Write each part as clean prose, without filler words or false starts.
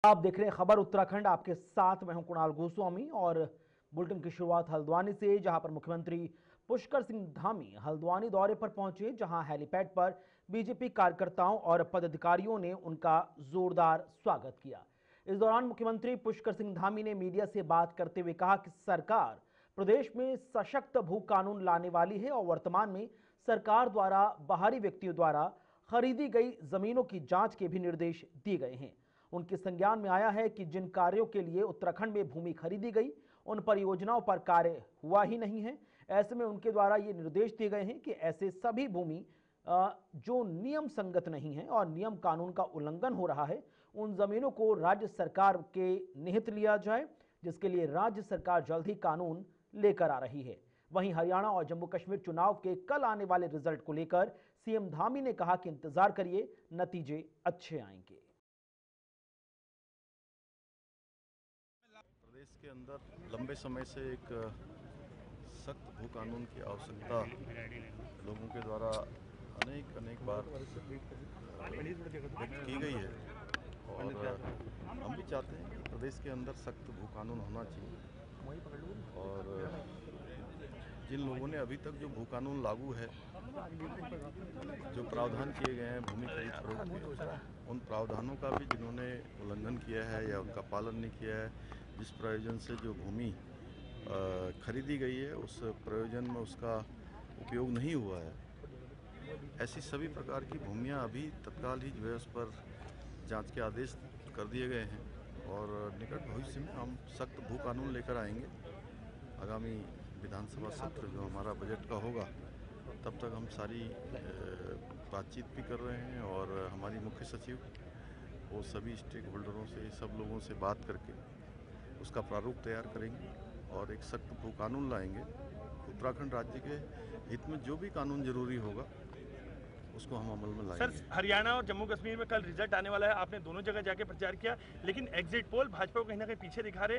आप देख रहे हैं खबर उत्तराखंड। आपके साथ मैं हूं कुणाल गोस्वामी और बुलेटिन की शुरुआत हल्द्वानी से, जहां पर मुख्यमंत्री पुष्कर सिंह धामी हल्द्वानी दौरे पर पहुंचे, जहां हेलीपैड पर बीजेपी कार्यकर्ताओं और पदाधिकारियों ने उनका जोरदार स्वागत किया। इस दौरान मुख्यमंत्री पुष्कर सिंह धामी ने मीडिया से बात करते हुए कहा कि सरकार प्रदेश में सशक्त भू कानून लाने वाली है और वर्तमान में सरकार द्वारा बाहरी व्यक्तियों द्वारा खरीदी गई जमीनों की जांच के भी निर्देश दिए गए हैं। उनके संज्ञान में आया है कि जिन कार्यों के लिए उत्तराखंड में भूमि खरीदी गई उन परियोजनाओं पर कार्य हुआ ही नहीं है। ऐसे में उनके द्वारा ये निर्देश दिए गए हैं कि ऐसे सभी भूमि जो नियम संगत नहीं है और नियम कानून का उल्लंघन हो रहा है, उन जमीनों को राज्य सरकार के निहित लिया जाए, जिसके लिए राज्य सरकार जल्द ही कानून लेकर आ रही है। वहीं हरियाणा और जम्मू कश्मीर चुनाव के कल आने वाले रिजल्ट को लेकर सीएम धामी ने कहा कि इंतजार करिए, नतीजे अच्छे आएंगे। प्रदेश के अंदर लंबे समय से एक सख्त भू कानून की आवश्यकता लोगों के द्वारा अनेक बार व्यक्त की गई है और हम भी चाहते हैं कि प्रदेश के अंदर सख्त भू कानून होना चाहिए। और जिन लोगों ने अभी तक जो भू कानून लागू है, जो प्रावधान किए गए हैं भूमि खरीद फरोख्त के, उन प्रावधानों का भी जिन्होंने उल्लंघन किया है या उनका पालन नहीं किया है, जिस प्रयोजन से जो भूमि खरीदी गई है उस प्रयोजन में उसका उपयोग नहीं हुआ है, ऐसी सभी प्रकार की भूमियां अभी तत्काल ही जो है उस पर जांच के आदेश कर दिए गए हैं और निकट भविष्य में हम सख्त भू कानून लेकर आएंगे। आगामी विधानसभा सत्र जो हमारा बजट का होगा, तब तक हम सारी बातचीत भी कर रहे हैं और हमारी मुख्य सचिव वो सभी स्टेक होल्डरों से, सब लोगों से बात करके उसका प्रारूप तैयार करेंगे और एक सख्त भू कानून लाएंगे। उत्तराखंड राज्य के हित में जो भी कानून जरूरी होगा उसको हम अमल में लाएंगे। सर, हरियाणा और जम्मू कश्मीर में कल रिजल्ट आने वाला है। आपने दोनों जगह जाके प्रचार किया, लेकिन एग्जिट पोल भाजपा को कहीं ना कहीं पीछे दिखा रहे,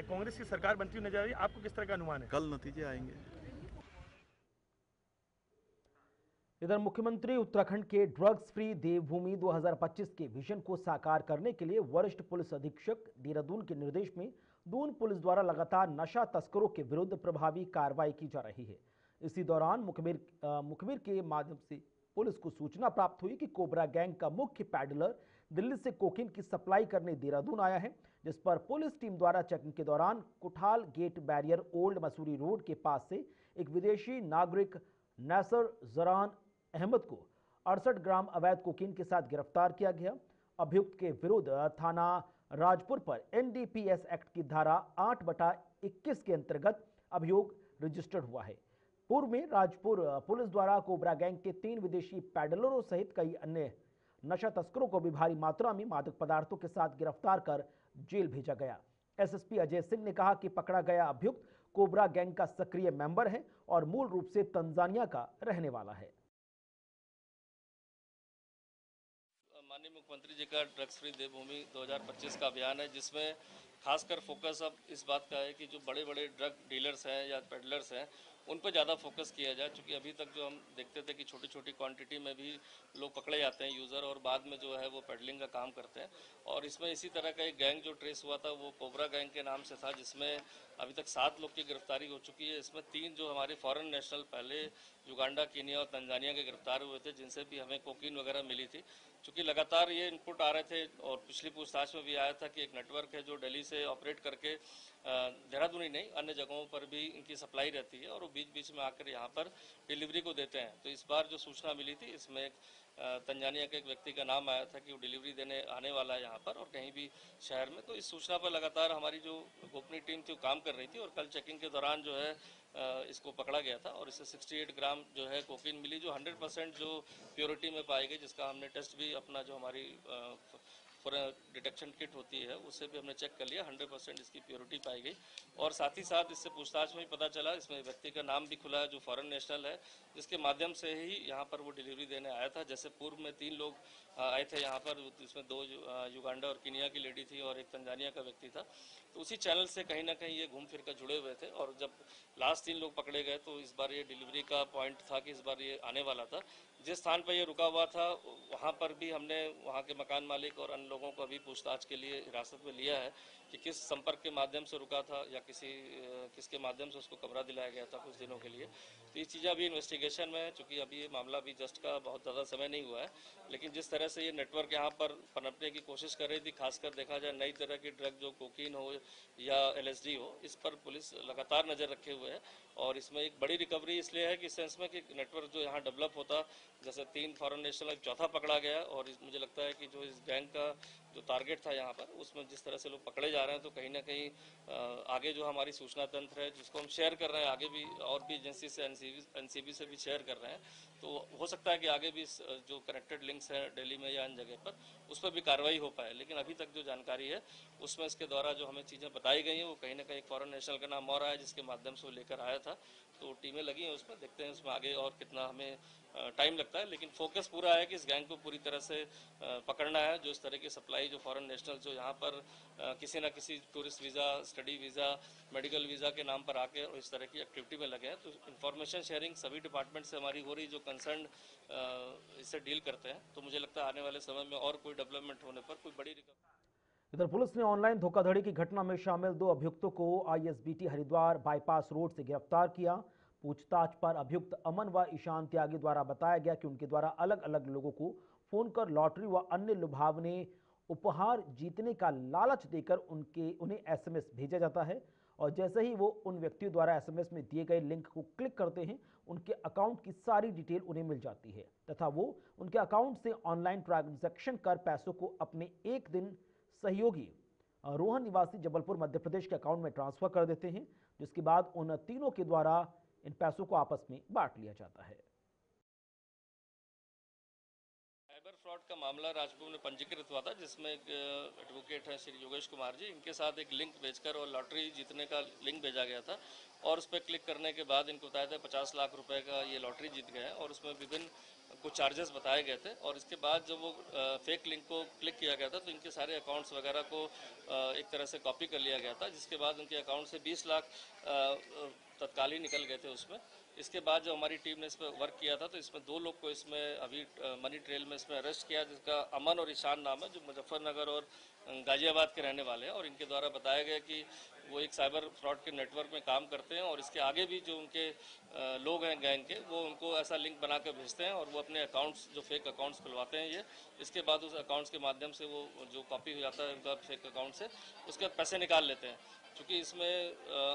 कांग्रेस की सरकार बनती हुई नजर आ रही है। आपको किस तरह का अनुमान है? कल नतीजे आएंगे। इधर मुख्यमंत्री उत्तराखंड के ड्रग्स फ्री देवभूमि 2025 के विजन को साकार करने के लिए वरिष्ठ पुलिस अधीक्षक देहरादून के निर्देश में दून पुलिस द्वारा लगातार नशा तस्करों के विरुद्ध प्रभावी कार्रवाई की जा रही है। इसी दौरान मुखबिर के माध्यम से पुलिस को सूचना प्राप्त हुई कि कोबरा गैंग का मुख्य पैडलर दिल्ली से कोकीन की सप्लाई करने देहरादून आया है, जिस पर पुलिस टीम द्वारा चेकिंग के दौरान Kuthal gate barrier old Mussoorie road के पास से एक विदेशी नागरिक नैसर जरान अहमद को 68 ग्राम अवैध कोकीन के साथ गिरफ्तार किया गया। अभियुक्त के विरुद्ध थाना राजपुर पर एनडीपीएस एक्ट की धारा 8/21 के अंतर्गत अभियोग रजिस्टर्ड हुआ है। पूर्व में राजपुर पुलिस द्वारा कोबरा गैंग के 3 विदेशी पैडलरों सहित कई अन्य नशा तस्करों को भी भारी मात्रा में मादक पदार्थों के साथ गिरफ्तार कर जेल भेजा गया। एसएसपी अजय सिंह ने कहा कि पकड़ा गया अभियुक्त कोबरा गैंग का सक्रिय मेंबर है और मूल रूप से तंजानिया का रहने वाला है। माननीय मुख्यमंत्री जी का ड्रग्स फ्री देवभूमि 2025 का अभियान है, जिसमें खासकर फोकस अब इस बात का है कि जो बड़े बड़े ड्रग डीलर्स हैं या पेडलर्स हैं उन पर ज़्यादा फोकस किया जाए। क्योंकि अभी तक जो हम देखते थे कि छोटी छोटी क्वांटिटी में भी लोग पकड़े जाते हैं यूज़र, और बाद में जो है वो पेडलिंग का काम करते हैं। और इसमें इसी तरह का एक गैंग जो ट्रेस हुआ था वो कोबरा गैंग के नाम से था, जिसमें अभी तक 7 लोग की गिरफ्तारी हो चुकी है। इसमें 3 जो हमारे फॉरेन नेशनल पहले युगांडा, कीनिया और तंजानिया के गिरफ्तार हुए थे, जिनसे भी हमें कोकीन वगैरह मिली थी। चूँकि लगातार ये इनपुट आ रहे थे और पिछली पूछताछ में भी आया था कि एक नेटवर्क है जो दिल्ली से ऑपरेट करके देहरादून ही नहीं अन्य जगहों पर भी इनकी सप्लाई रहती है और वो बीच बीच में आकर यहाँ पर डिलीवरी को देते हैं। तो इस बार जो सूचना मिली थी इसमें एक तंजानिया के एक व्यक्ति का नाम आया था कि वो डिलीवरी देने आने वाला है यहाँ पर और कहीं भी शहर में। तो इस सूचना पर लगातार हमारी जो गोपनीय टीम थी वो काम कर रही थी और कल चेकिंग के दौरान जो है इसको पकड़ा गया था और इससे 68 ग्राम जो है कोकीन मिली, जो 100% जो प्योरिटी में पाई गई, जिसका हमने टेस्ट भी अपना जो हमारी डिटेक्शन किट होती है उससे भी हमने चेक कर लिया, 100% इसकी प्योरिटी पाई गई। और साथ ही साथ इससे पूछताछ में भी पता चला, इसमें व्यक्ति का नाम भी खुला है जो फॉरेन नेशनल है, जिसके माध्यम से ही यहाँ पर वो डिलीवरी देने आया था। जैसे पूर्व में 3 लोग आए थे यहाँ पर, इसमें 2 युगांडा और कीनिया की लेडी थी और एक तंजानिया का व्यक्ति था। तो उसी चैनल से कहीं ना कहीं ये घूम फिर कर जुड़े हुए थे और जब लास्ट 3 लोग पकड़े गए तो इस बार ये डिलीवरी का पॉइंट था कि इस बार ये आने वाला था। जिस स्थान पर ये रुका हुआ था वहाँ पर भी हमने वहाँ के मकान मालिक और अन्य लोगों को अभी पूछताछ के लिए हिरासत में लिया है कि किस संपर्क के माध्यम से रुका था या किसके माध्यम से उसको कमरा दिलाया गया था कुछ दिनों के लिए। तो ये चीज़ें अभी इन्वेस्टिगेशन में है, चूँकि अभी ये मामला भी जस्ट का बहुत ज़्यादा समय नहीं हुआ है, लेकिन जिस तरह से ये नेटवर्क यहाँ पर पनपने की कोशिश कर रही थी, खासकर देखा जाए नई तरह की ड्रग जो कोकीन हो या LSD हो, इस पर पुलिस लगातार नज़र रखे हुए है। और इसमें एक बड़ी रिकवरी इसलिए है कि सेंस में कि नेटवर्क जो यहाँ डेवलप होता, जैसे 3 फॉरेन नेशनल, चौथा पकड़ा गया, और मुझे लगता है कि जो इस गैंग का जो टारगेट था यहाँ पर, उसमें जिस तरह से लोग पकड़े जा रहे हैं, तो कहीं ना कहीं आगे जो हमारी सूचना तंत्र है जिसको हम शेयर कर रहे हैं, आगे भी और भी एजेंसी से एनसीबी से भी शेयर कर रहे हैं, तो हो सकता है कि आगे भी जो कनेक्टेड लिंक्स हैं दिल्ली में या अन्य जगह पर, उस पर भी कार्रवाई हो पाए। लेकिन अभी तक जो जानकारी है उसमें इसके द्वारा जो हमें चीज़ें बताई गई हैं वो कहीं ना कहीं एक फॉरेन नेशनल का नाम और आया जिसके माध्यम से वो लेकर आया था। तो टीमें लगी हैं उसमें, देखते हैं उसमें आगे और कितना हमें टाइम लगता है, लेकिन फोकस पूरा है कि इस गैंग को पूरी तरह से पकड़ना है। जो इस तरह की सप्लाई जो फॉरेन नेशनल जो यहाँ पर किसी न किसी tourist visa, study visa, medical visa के नाम पर आके और इस तरह की एक्टिविटी में लगे हैं, तो इन्फॉर्मेशन शेयरिंग सभी डिपार्टमेंट से हमारी हो रही जो कंसर्न इससे डील करते हैं। तो मुझे लगता है आने वाले समय में और कोई डेवलपमेंट होने पर कोई बड़ी रिकवरी। इधर पुलिस ने ऑनलाइन धोखाधड़ी की घटना में शामिल 2 अभियुक्तों को ISBT हरिद्वार बाईपास रोड से गिरफ्तार किया। पूछताछ पर अभियुक्त अमन व ईशान त्यागी द्वारा बताया गया कि उनके द्वारा अलग अलग लोगों को फोन कर लॉटरी व अन्य लुभावने उपहार जीतने का लालच देकर उन्हें SMS भेजा जाता है, और जैसे ही वो उन व्यक्तियों द्वारा SMS में दिए गए लिंक को क्लिक करते हैं, उनके अकाउंट की सारी डिटेल उन्हें मिल जाती है तथा वो उनके अकाउंट से ऑनलाइन ट्रांजैक्शन कर पैसों को अपने एक दिन सहयोगी रोहन निवासी जबलपुर मध्य प्रदेश के अकाउंट में ट्रांसफर कर देते हैं, जिसके बाद उन तीनों के द्वारा इन पैसों को आपस में बांट लिया जाता है। साइबर फ्रॉड का मामला राजपुर में पंजीकृत हुआ था, जिसमें एक एडवोकेट हैं श्री योगेश कुमार जी, इनके साथ एक लिंक भेजकर और लॉटरी जीतने का लिंक भेजा गया था, और उस पर क्लिक करने के बाद इनको बताया था 50 लाख रुपए का ये लॉटरी जीत गए हैं, और उसमें विभिन्न कुछ चार्जेस बताए गए थे। और इसके बाद जब वो फेक लिंक को क्लिक किया गया था तो इनके सारे अकाउंट्स वगैरह को एक तरह से कॉपी कर लिया गया था, जिसके बाद उनके अकाउंट से 20 लाख तत्काल ही निकल गए थे उसमें। इसके बाद जब हमारी टीम ने इस पर वर्क किया था तो इसमें 2 लोग को इसमें अभी मनी ट्रेल में इसमें अरेस्ट किया, जिसका अमन और ईशान नाम है, जो मुजफ्फरनगर और गाजियाबाद के रहने वाले हैं, और इनके द्वारा बताया गया कि वो एक साइबर फ्रॉड के नेटवर्क में काम करते हैं, और इसके आगे भी जो उनके लोग हैं गैंग के, वो उनको ऐसा लिंक बना कर भेजते हैं और वो अपने अकाउंट्स जो फेक अकाउंट्स खुलवाते हैं ये, इसके बाद उस अकाउंट्स के माध्यम से वो जो कॉपी हो जाता है उनका फेक अकाउंट से, उसके बाद पैसे निकाल लेते हैं। क्योंकि इसमें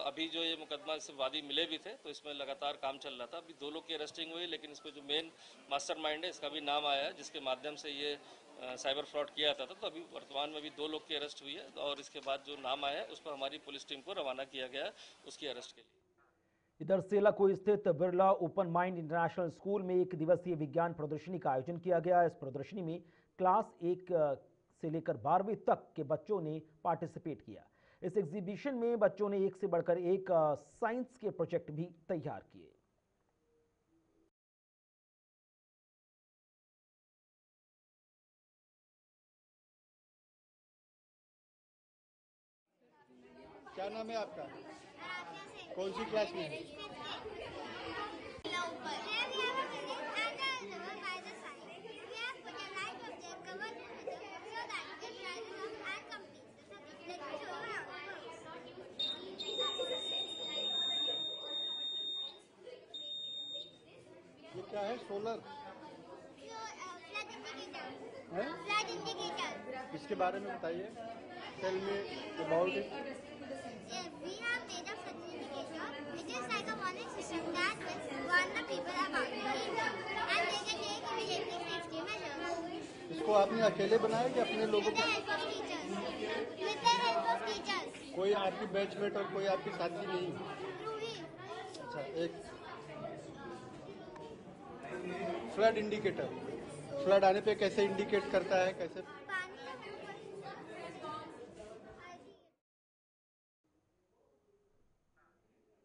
अभी जो ये मुकदमा इससे वादी मिले भी थे तो इसमें लगातार काम चल रहा था। अभी 2 लोग की अरेस्टिंग हुई, लेकिन इसमें जो मेन मास्टरमाइंड है इसका भी नाम आया है, जिसके माध्यम से ये साइबर फ्रॉड किया जाता था। तो अभी वर्तमान में भी 2 लोग की अरेस्ट हुई है, और इसके बाद जो नाम आया है उस पर हमारी पुलिस टीम को रवाना किया गया है उसकी अरेस्ट के लिए। इधर सेलाको स्थित Birla open mind international school में 1 दिवसीय विज्ञान प्रदर्शनी का आयोजन किया गया। इस प्रदर्शनी में क्लास 1 से लेकर 12वीं तक के बच्चों ने पार्टिसिपेट किया। इस एग्जीबिशन में बच्चों ने एक से बढ़कर एक साइंस के प्रोजेक्ट भी तैयार किए। क्या नाम है आपका? कौन सी क्लास में है? ये क्या है? सोलर है? इसके बारे में बताइए। Tell me about it. We have made a flood indicator. It is like a warning system that will warn the people about the danger, and they can take immediate safety measures. इसको आपने अकेले बनाया कि अपने लोगों With the को? help of teachers. With the help of teachers. कोई आपकी बैचमेट और कोई आपकी साथी नहीं? Ruhi. अच्छा, एक फ्लड इंडिकेटर। फ्लड आने पे कैसे इंडिकेट करता है? कैसे?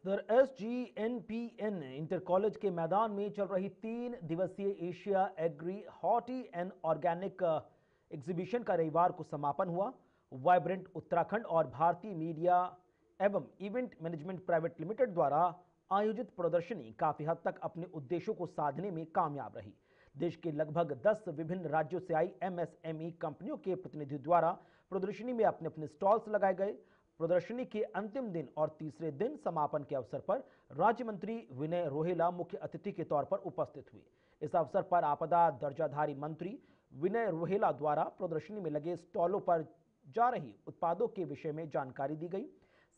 इधर SGNPN इंटर कॉलेज के मैदान में चल रही 3 दिवसीय Asia agri horti and organic exhibition का रविवार को समापन हुआ। वाइब्रेंट उत्तराखंड और भारतीय मीडिया एवं इवेंट मैनेजमेंट प्राइवेट लिमिटेड द्वारा आयोजित प्रदर्शनी काफी हद तक अपने उद्देश्यों को साधने में कामयाब रही, देश के लगभग 10 विभिन्न राज्यों से आई MSME कंपनियों के प्रतिनिधियों द्वारा प्रदर्शनी में अपने अपने स्टॉल्स लगाए गए। प्रदर्शनी के अंतिम दिन और तीसरे दिन समापन के अवसर पर राज्य मंत्री विनय रोहेला मुख्य अतिथि के तौर पर उपस्थित हुए। इस अवसर पर आपदा दर्जाधारी मंत्री विनय रोहेला द्वारा प्रदर्शनी में लगे स्टॉलों पर जा रही उत्पादों के विषय में जानकारी दी गई।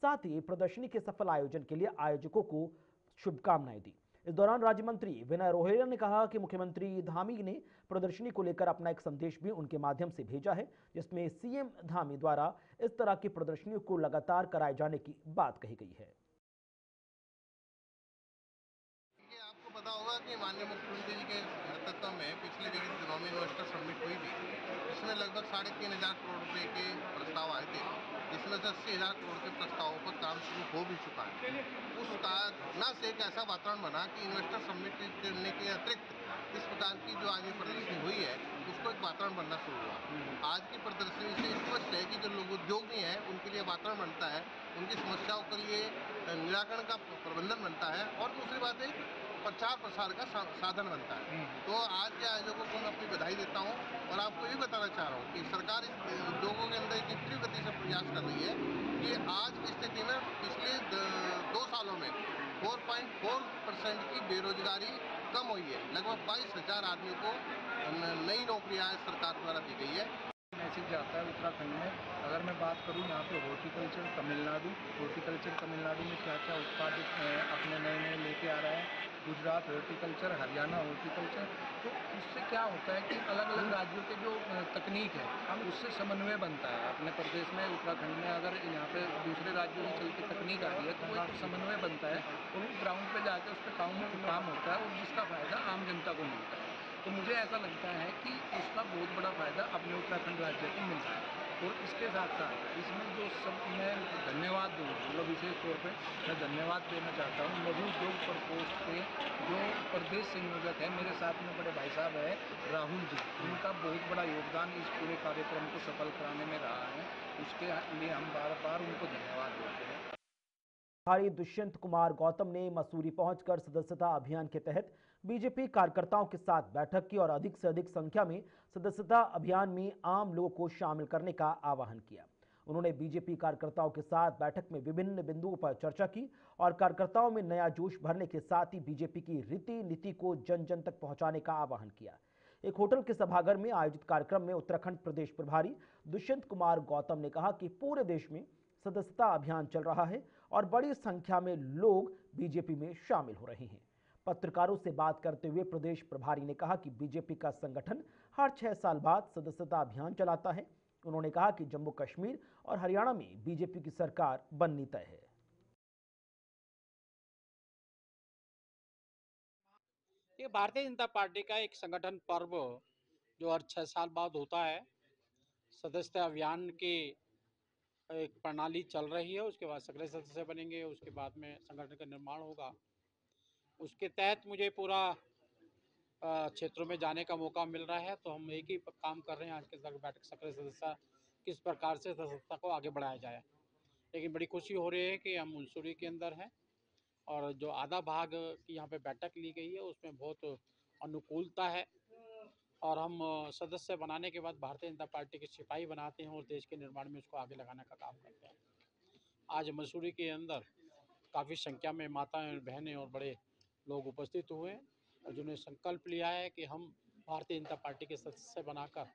साथ ही प्रदर्शनी के सफल आयोजन के लिए आयोजकों को शुभकामनाएं दी। इस दौरान राज्य मंत्री विनय रोहेला ने कहा कि मुख्यमंत्री धामी ने प्रदर्शनी को लेकर अपना एक संदेश भी उनके माध्यम से भेजा है, जिसमें सीएम धामी द्वारा इस तरह की प्रदर्शनियों को लगातार कराए जाने की बात कही गई है। आपको पता होगा कि माननीय मुख्यमंत्री जी के नेतृत्व में पिछले दिनों में इन्वेस्टर समिट हुई थी, इसमें लगभग 3,500 करोड़ रुपए के प्रस्ताव आए थे, जिसमें से 80,000 करोड़ के प्रस्तावों पर काम शुरू हो भी चुका है। उस घटना से एक ऐसा वातावरण बना कि इन्वेस्टर समिट करने के अतिरिक्त इस प्रकार की जो आज ये प्रदर्शनी हुई है उसको एक वातावरण बनना शुरू हुआ। आज की प्रदर्शनी से स्पष्ट है कि जो लोग उद्योगी हैं उनके लिए वातावरण बनता है, उनकी समस्याओं के लिए निराकरण का प्रबंधन बनता है और दूसरी बात है प्रचार प्रसार का साधन बनता है। तो आज के आयोजकों को मैं अपनी बधाई देता हूँ और आपको ये बताना चाह रहा हूँ कि सरकार इस उद्योगों के अंदर इतनी तीव्र गति से प्रयास कर रही है कि आज की स्थिति में पिछले 2 सालों में 4.4% की बेरोजगारी कम हुई है। लगभग 22,000 आदमियों को नई नौकरियां सरकार द्वारा दी गई है। मैसेज जाता है उत्तराखंड में। अगर मैं बात करूं यहाँ पे हॉर्टिकल्चर तमिलनाडु में क्या क्या उत्पादित अपने नए लेके आ रहा है, गुजरात हॉर्टिकल्चर, हरियाणा हॉर्टिकल्चर, तो उससे क्या होता है कि अलग अलग राज्यों के जो तकनीक है हम उससे समन्वय बनता है। अपने प्रदेश में उत्तराखंड में अगर यहाँ पे दूसरे राज्यों से चलती तकनीक आ रही है तो वो एक समन्वय बनता है और वो ग्राउंड पे जाके उस पर काम होता है और जिसका फ़ायदा आम जनता को मिलता है। तो मुझे ऐसा लगता है कि उसका बहुत बड़ा फ़ायदा अपने उत्तराखंड राज्य को मिल रहा है। और इसके साथ साथ इसमें जो सब मैं धन्यवाद दूँ, मतलब विशेष तौर पे मैं धन्यवाद देना चाहता हूँ लघु उद्योग प्रकोष्ठ के जो प्रदेश संयोजक है, मेरे साथ में बड़े भाई साहब है राहुल जी, उनका बहुत बड़ा योगदान इस पूरे कार्यक्रम को सफल कराने में रहा है। उसके लिए हम बार बार उनको धन्यवाद देते हैं। प्रभारी दुष्यंत कुमार गौतम ने मसूरी पहुंचकर सदस्यता अभियान के तहत बीजेपी कार्यकर्ताओं के साथ बैठक की और अधिक से अधिक संख्या में सदस्यता अभियान में आम लोगों को शामिल करने का आह्वान किया। उन्होंने बीजेपी कार्यकर्ताओं के साथ बैठक में विभिन्न बिंदुओं पर चर्चा की और कार्यकर्ताओं में नया जोश भरने के साथ ही बीजेपी की रीति नीति को जन जन तक पहुंचाने का आह्वान किया। एक होटल के सभागार में आयोजित कार्यक्रम में उत्तराखंड प्रदेश प्रभारी दुष्यंत कुमार गौतम ने कहा कि पूरे देश में सदस्यता अभियान चल रहा है और बड़ी संख्या में लोग बीजेपी में शामिल हो रहे हैं। पत्रकारों से बात करते हुए प्रदेश प्रभारी ने कहा कि बीजेपी का संगठन हर 6 साल बाद सदस्यता अभियान चलाता है। उन्होंने कहा कि जम्मू कश्मीर और हरियाणा में बीजेपी की सरकार बननी तय है। ये भारतीय जनता पार्टी का एक संगठन पर्व जो हर 6 साल बाद होता है। सदस्यता अभियान की एक प्रणाली चल रही है, उसके बाद सक्रिय सदस्य बनेंगे, उसके बाद में संगठन का निर्माण होगा। उसके तहत मुझे पूरा क्षेत्रों में जाने का मौका मिल रहा है। तो हम एक ही काम कर रहे हैं आज के बैठक, सक्रिय सदस्य किस प्रकार से सदस्यता को आगे बढ़ाया जाए। लेकिन बड़ी खुशी हो रही है कि हम मंसूरी के अंदर हैं और जो आधा भाग की यहाँ पे बैठक ली गई है उसमें बहुत अनुकूलता है और हम सदस्य बनाने के बाद भारतीय जनता पार्टी के सिपाही बनाते हैं और देश के निर्माण में उसको आगे लगाने का काम करते हैं। आज मसूरी के अंदर काफ़ी संख्या में माताएं, बहनें और बड़े लोग उपस्थित हुए और जिन्होंने संकल्प लिया है कि हम भारतीय जनता पार्टी के सदस्य बनाकर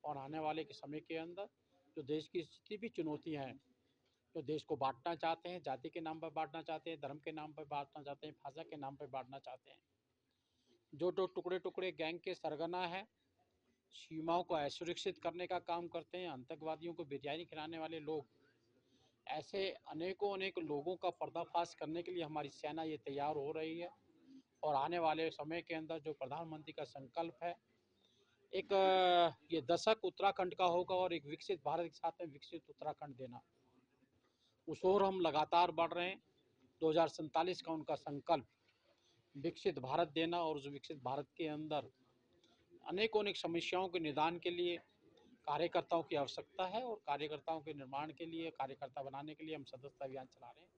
और आने वाले के समय के अंदर जो देश की जितनी भी चुनौतियाँ हैं, जो देश को बांटना चाहते हैं, जाति के नाम पर बांटना चाहते हैं, धर्म के नाम पर बांटना चाहते हैं, भाषा के नाम पर बांटना चाहते हैं, जो टुकड़े टुकड़े गैंग के सरगना है, सीमाओं को असुरक्षित करने का काम करते हैं, आतंकवादियों को बिरयानी खिलाने वाले लोग, ऐसे अनेक लोगों का पर्दाफाश करने के लिए हमारी सेना ये तैयार हो रही है। और आने वाले समय के अंदर जो प्रधानमंत्री का संकल्प है, एक ये दशक उत्तराखंड का होगा और एक विकसित भारत के साथ में विकसित उत्तराखंड देना, उस ओर हम लगातार बढ़ रहे हैं। 2047 का उनका संकल्प विकसित भारत देना और उस विकसित भारत के अंदर अनेक समस्याओं के निदान के लिए कार्यकर्ताओं की आवश्यकता है और कार्यकर्ताओं के निर्माण के लिए, कार्यकर्ता बनाने के लिए हम सदस्यता अभियान चला रहे हैं।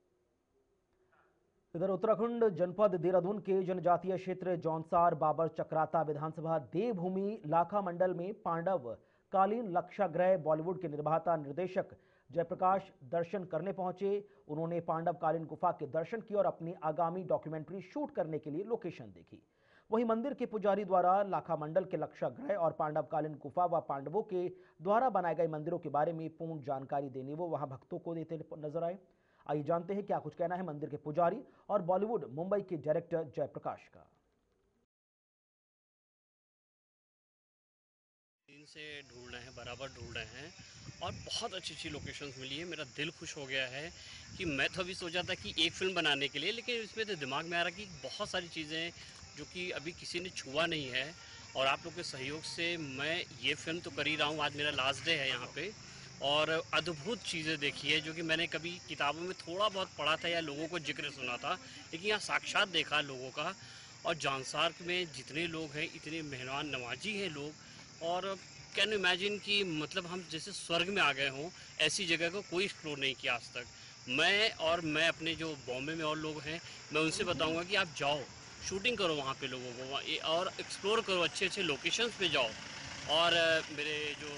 इधर उत्तराखंड जनपद देहरादून के जनजातीय क्षेत्र जौनसार बाबर चक्राता विधानसभा देवभूमि लाखा मंडल में पांडव कालीन लक्षागृह बॉलीवुड के निर्माता निर्देशक जयप्रकाश दर्शन करने पहुंचे। उन्होंने पांडव कालीन गुफा के दर्शन किए और अपनी आगामी डॉक्यूमेंट्री शूट करने के लिए लोकेशन देखी। वहीं मंदिर के पुजारी द्वारा लाखा मंडल के लक्षागृह और पांडव कालीन गुफा व पांडवों के द्वारा बनाए गए मंदिरों के बारे में पूर्ण जानकारी देने वो वहां भक्तों को देते नजर आए। आइए जानते हैं क्या कुछ कहना है मंदिर के पुजारी और बॉलीवुड मुंबई के डायरेक्टर जयप्रकाश का। दिन से ढूंढ रहे हैं, बराबर ढूंढ रहे हैं और बहुत अच्छी अच्छी लोकेशंस मिली है। मेरा दिल खुश हो गया है कि मैं तो अभी सोचा था कि एक फिल्म बनाने के लिए, लेकिन इसमें तो दिमाग में आ रहा कि बहुत सारी चीज़ें जो कि अभी किसी ने छुआ नहीं है और आप लोग के सहयोग से मैं ये फिल्म तो कर ही रहा हूँ। आज मेरा लास्ट डे है यहाँ पे और अद्भुत चीज़ें देखी है जो कि मैंने कभी किताबों में थोड़ा बहुत पढ़ा था या लोगों को जिक्र सुना था, लेकिन यहाँ साक्षात देखा लोगों का। और जौनसार में जितने लोग हैं इतने मेहमान नवाजी हैं लोग, और कैन इमेजिन कि मतलब हम जैसे स्वर्ग में आ गए हों। ऐसी जगह को कोई एक्सप्लोर नहीं किया आज तक। मैं अपने जो बॉम्बे में और लोग हैं मैं उनसे बताऊंगा कि आप जाओ, शूटिंग करो वहाँ पे लोगों को और एक्सप्लोर करो, अच्छे अच्छे लोकेशंस पे जाओ। और मेरे जो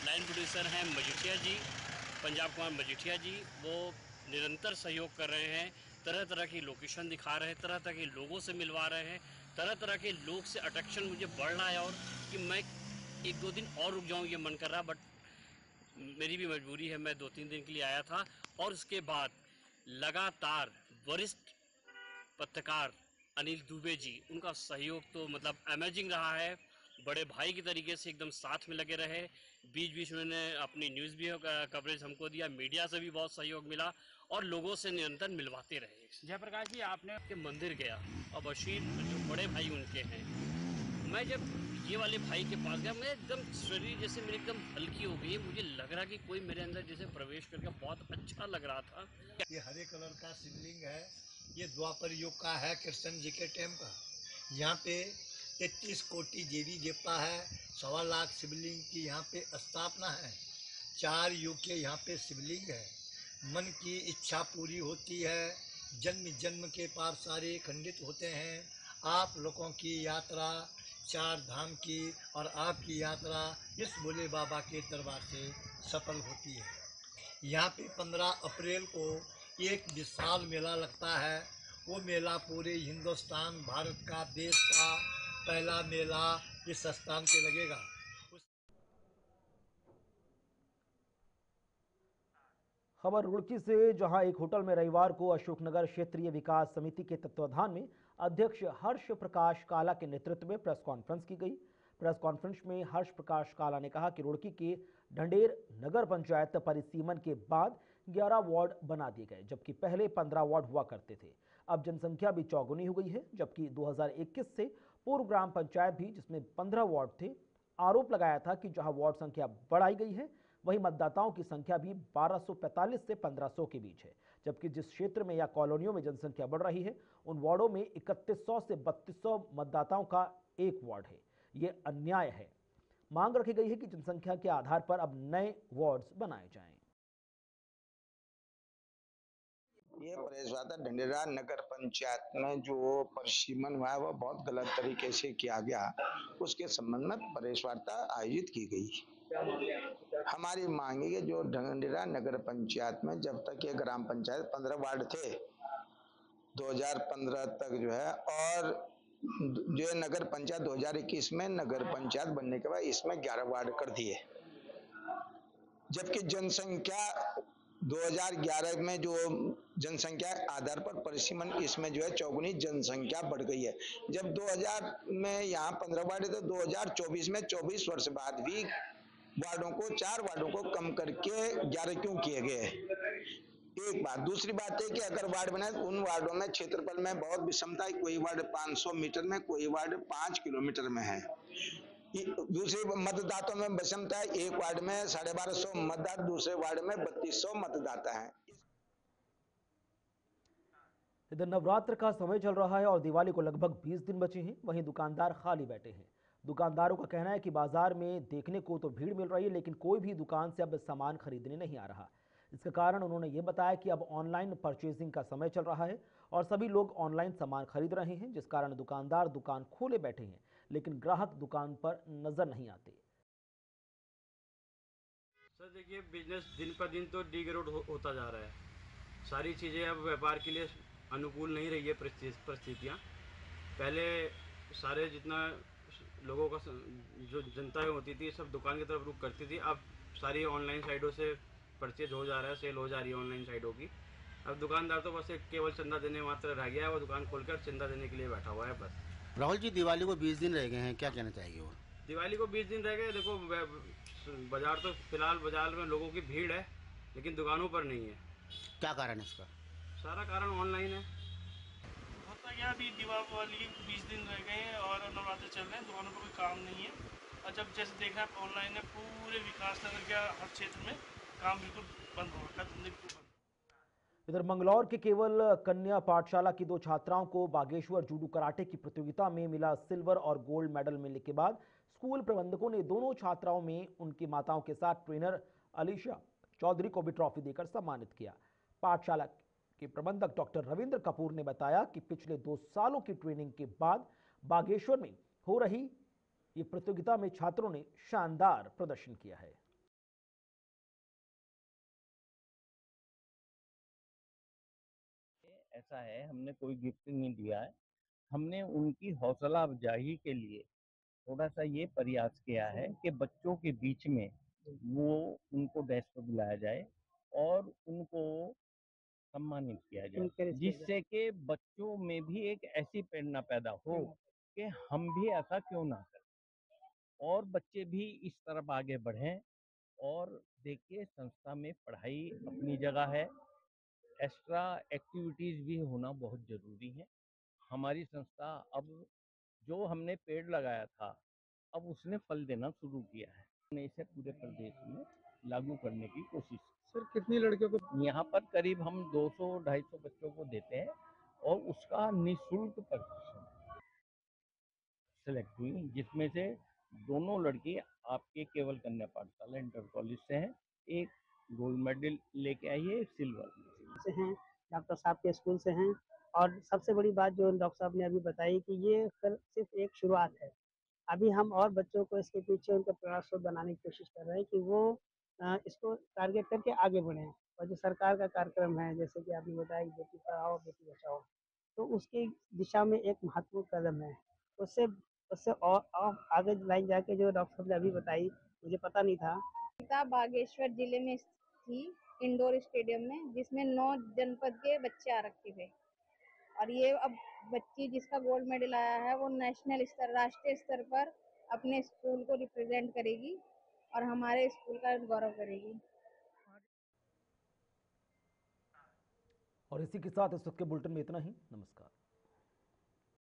लाइन प्रोड्यूसर हैं मजीठिया जी, पंजाब कुमार मजीठिया जी, वो निरंतर सहयोग कर रहे हैं। तरह तरह की लोकेशन दिखा रहे हैं, तरह तरह के लोगों से मिलवा रहे हैं, तरह तरह के लोग से अट्रैक्शन मुझे बढ़ रहा है और कि मैं एक दो दिन और रुक जाऊँ ये मन कर रहा, बट मेरी भी मजबूरी है। मैं 2-3 दिन के लिए आया था और उसके बाद लगातार वरिष्ठ पत्रकार अनिल दुबे जी, उनका सहयोग तो मतलब अमेजिंग रहा है। बड़े भाई की तरीके से एकदम साथ में लगे रहे। बीच बीच उन्होंने अपनी न्यूज़ भी कवरेज हमको दिया, मीडिया से भी बहुत सहयोग मिला और लोगों से निरंतर मिलवाते रहे। जयप्रकाश जी, आपने के मंदिर गया और बशीर जो बड़े भाई उनके हैं, मैं जब ये वाले भाई के पास गया, मैं एकदम शरीर जैसे मेरी एकदम हल्की हो गई। मुझे लग रहा कि कोई मेरे अंदर जैसे प्रवेश करके बहुत अच्छा लग रहा था। ये हरे कलर का शिवलिंग है, ये द्वापर युग का है, कृष्ण जी के टाइम का। यहाँ पे 33 कोटि देवी देवता है, 1.25 लाख शिवलिंग की यहाँ पे स्थापना है। 4 युग के यहाँ पे शिवलिंग है। मन की इच्छा पूरी होती है, जन्म जन्म के पाप सारे खंडित होते हैं। आप लोगों की यात्रा 4 धाम की और आपकी यात्रा इस भोले बाबा के दरबार से सफल होती है। यहाँ पे 15 अप्रैल को एक विशाल मेला लगता है। वो मेला पूरे हिंदुस्तान भारत का देश का पहला मेला इस स्थान पे लगेगा। खबर रुड़की से, जहां एक होटल में रविवार को अशोकनगर क्षेत्रीय विकास समिति के तत्वाधान में अध्यक्ष हर्ष प्रकाश काला के नेतृत्व में प्रेस कॉन्फ्रेंस की गई। प्रेस कॉन्फ्रेंस में हर्ष प्रकाश काला ने कहा कि रुड़की के ढंडेर नगर पंचायत परिसीमन के बाद 11 वार्ड बना दिए गए, जबकि पहले 15 वार्ड हुआ करते थे। अब जनसंख्या भी चौगुनी हो गई है, जबकि 2021 से पूर्व ग्राम पंचायत भी, जिसमें 15 वार्ड थे, आरोप लगाया था कि जहां वार्ड संख्या बढ़ाई गई है वहीं मतदाताओं की संख्या भी 1245 से 1500 के बीच है, जबकि जिस क्षेत्र में या कॉलोनियों में जनसंख्या बढ़ रही है उन वार्डों में 3100 से 3200 मतदाताओं का एक वार्ड है। ये अन्याय है। मांग रखी गई है कि जनसंख्या के आधार पर अब नए वार्ड्स बनाए जाएं। ये प्रयास हुआ था ढंडेरा नगर पंचायत में जो परिसीमन हुआ है वह बहुत गलत तरीके से किया गया। उसके संबंध में प्रेस वार्ता आयोजित की गई। हमारी मांग है कि जो ढंडेरा नगर पंचायत में जब तक ये ग्राम पंचायत 15 वार्ड थे 2015 तक जो है, और जो नगर पंचायत 2021 में नगर पंचायत बनने के बाद इसमें 11 वार्ड कर दिए, जबकि जनसंख्या 2011 में जो जनसंख्या आधार पर परिसीमन इसमें जो है चौगुनी जनसंख्या बढ़ गई है। जब 2000 में यहाँ 15 वार्ड तो 2024 में 24 वर्ष बाद भी वार्डों को 4 वार्डों को कम करके 11 क्यों किए गए? एक बात। दूसरी बात है कि अगर वार्ड बनाए तो उन वार्डों में क्षेत्रफल में बहुत विषमता है। कोई वार्ड 500 मीटर में, कोई वार्ड 5 किलोमीटर में है। दूसरे मतदाताओं में विषमता है। एक वार्ड में 1250 मतदाता, दूसरे वार्ड में 3200 मतदाता है। इधर नवरात्र का समय चल रहा है और दिवाली को लगभग 20 दिन बचे हैं। वहीं दुकानदार खाली बैठे हैं। दुकानदारों का कहना है कि बाजार में देखने को तो भीड़ मिल रही है, लेकिन कोई भी दुकान से अब सामान खरीदने नहीं आ रहा। इसके कारण उन्होंने ये बताया कि अब ऑनलाइन परचेजिंग का समय चल रहा है और सभी लोग ऑनलाइन सामान खरीद रहे हैं, जिस कारण दुकानदार दुकान खोले बैठे हैं, लेकिन ग्राहक दुकान पर नजर नहीं आते। सर देखिए, बिजनेस दिन पर दिन तो डीग्रेड होता जा रहा है। सारी चीज़ें अब व्यापार के लिए अनुकूल नहीं रही है परिस्थितियाँ। पहले सारे जितना लोगों का जो जनता होती थी सब दुकान की तरफ रुख करती थी। अब सारी ऑनलाइन साइटों से परचेज हो जा रहा है, सेल हो जा रही है ऑनलाइन साइटों की। अब दुकानदार तो बस एक केवल चंदा देने मात्र रह गया है, वो दुकान खोलकर चंदा देने के लिए बैठा हुआ है बस। राहुल जी, दिवाली को 20 दिन रह गए हैं, क्या कहना चाहेंगे? वो दिवाली को 20 दिन रह गए। देखो बाजार तो फिलहाल बाजार में लोगों की भीड़ है, लेकिन दुकानों पर नहीं है। क्या कारण है इसका? सारा कारण ऑनलाइन है। होता क्या, अभी दीपावली 20 दिन रह गए हैं और नवरात्र चल रहे हैं, दुकानों पर कोई काम नहीं है। और जब जैसे देख रहे हैं ऑनलाइन है, पूरे विकास नगर के हर क्षेत्र में काम बिल्कुल बंद हो रखा है, धंधे बिल्कुल बंद। इधर मंगलौर के केवल कन्या पाठशाला की 2 छात्राओं को बागेश्वर जूडो कराटे की प्रतियोगिता में मिला सिल्वर और गोल्ड मेडल मिलने के बाद स्कूल प्रबंधकों ने दोनों छात्राओं में उनकी माताओं के साथ ट्रेनर अलीशा चौधरी को भी ट्रॉफी देकर सम्मानित किया। पाठशाला के प्रबंधक डॉक्टर रविंद्र कपूर ने बताया कि पिछले 2 सालों की ट्रेनिंग के बाद बागेश्वर में हो रही ये प्रतियोगिता में छात्रों ने शानदार प्रदर्शन किया है। ऐसा है, हमने कोई गिफ्ट नहीं दिया है। हमने उनकी हौसला अफजाई के लिए थोड़ा सा ये प्रयास किया है कि बच्चों के बीच में वो उनको डेस्क पर बुलाया जाए और उनको सम्मानित किया जाए, जिससे कि बच्चों में भी एक ऐसी प्रेरणा पैदा हो कि हम भी ऐसा क्यों ना करें और बच्चे भी इस तरफ आगे बढ़ें। और देखिए, संस्था में पढ़ाई अपनी जगह है, एक्स्ट्रा एक्टिविटीज़ भी होना बहुत ज़रूरी है। हमारी संस्था अब जो हमने पेड़ लगाया था, अब उसने फल देना शुरू किया है। हमने इसे पूरे प्रदेश में लागू करने की कोशिश। सर, कितनी लड़कियों को? यहाँ पर करीब हम 200-250 बच्चों को देते हैं और उसका निःशुल्क प्रशिक्षण सेलेक्ट हुई, जिसमें से दोनों लड़की आपके केवल कन्या पाठशाला इंटर कॉलेज से हैं। एक गोल्ड मेडल लेके आई है, एक सिल्वर से हैं, डॉक्टर साहब के स्कूल से हैं। और सबसे बड़ी बात जो डॉक्टर साहब ने अभी बताई कि ये सिर्फ एक शुरुआत है। अभी हम और बच्चों को इसके पीछे उनके प्रयासों बनाने की कोशिश कर रहे हैं कि वो इसको टारगेट करके आगे बढ़ें। और जो सरकार का कार्यक्रम है, जैसे कि आपने बताया कि बेटी पढ़ाओ बेटी बचाओ, तो उसकी दिशा में एक महत्वपूर्ण कदम है। उससे उससे और आगे लाइन जाके जो डॉक्टर साहब ने अभी बताई, मुझे पता नहीं था। बागेश्वर जिले में थी इंडोर स्टेडियम में, जिसमें 9 जनपद के बच्चे आ रखे थे। और ये अब बच्ची जिसका गोल्ड मेडल आया है वो नेशनल स्तर, राष्ट्रीय स्तर पर अपने स्कूल को रिप्रेजेंट करेगी और हमारे स्कूल का गौरव करेगी। और इसी के साथ इस वक्त के बुलेटिन में इतना ही। नमस्कार।